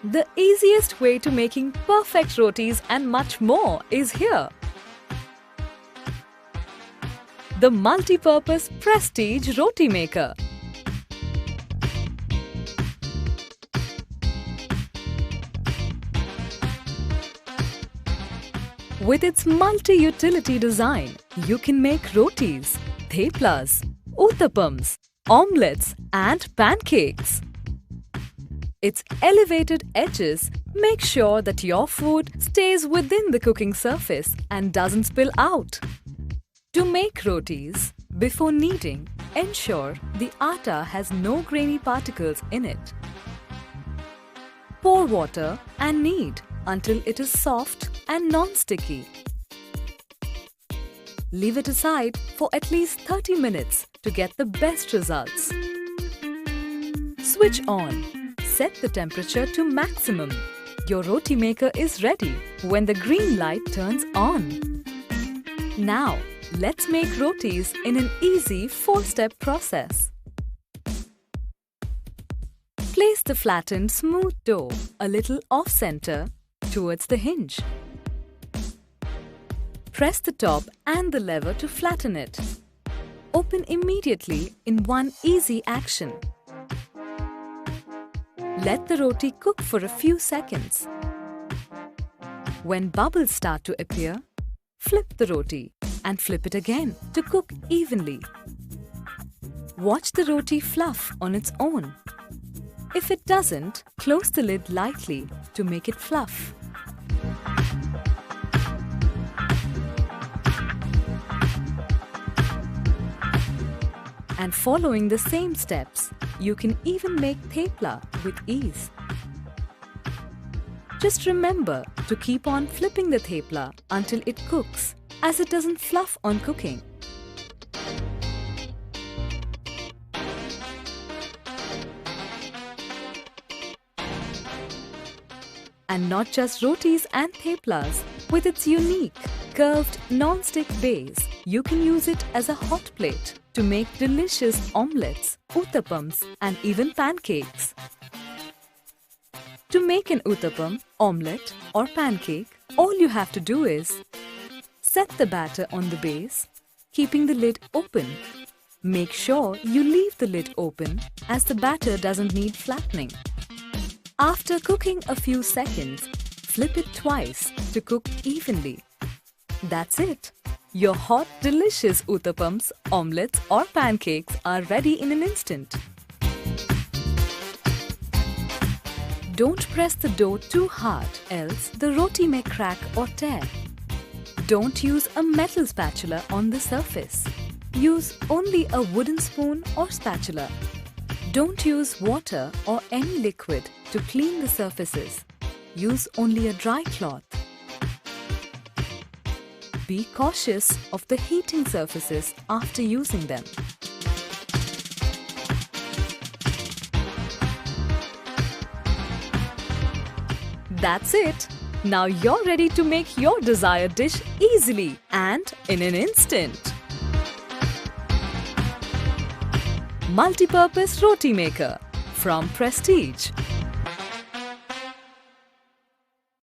The easiest way to making perfect rotis and much more is here. The multi-purpose Prestige Roti Maker. With its multi-utility design, you can make rotis, theplas, uttapams, omelets and pancakes. Its elevated edges make sure that your food stays within the cooking surface and doesn't spill out. To make rotis, before kneading, ensure the atta has no grainy particles in it. Pour water and knead until it is soft and non-sticky. Leave it aside for at least 30 minutes to get the best results. Switch on. Set the temperature to maximum. Your roti maker is ready when the green light turns on. Now, let's make rotis in an easy 4-step process. Place the flattened smooth dough a little off-center towards the hinge. Press the top and the lever to flatten it. Open immediately in one easy action. Let the roti cook for a few seconds. When bubbles start to appear, flip the roti and flip it again to cook evenly. Watch the roti fluff on its own. If it doesn't, close the lid lightly to make it fluff. And following the same steps, you can even make thepla with ease. Just remember to keep on flipping the thepla until it cooks, as it doesn't fluff on cooking. And not just rotis and theplas. With its unique, curved non-stick base, you can use it as a hot plate to make delicious omelets, uttapams and even pancakes. To make an uttapam, omelette or pancake, all you have to do is set the batter on the base, keeping the lid open. Make sure you leave the lid open as the batter doesn't need flattening. After cooking a few seconds, flip it twice to cook evenly. That's it. Your hot, delicious uttapams, omelets or pancakes are ready in an instant. Don't press the dough too hard, else the roti may crack or tear. Don't use a metal spatula on the surface. Use only a wooden spoon or spatula. Don't use water or any liquid to clean the surfaces. Use only a dry cloth. Be cautious of the heating surfaces after using them. That's it! Now you're ready to make your desired dish easily and in an instant. Multi-purpose Roti Maker from Prestige.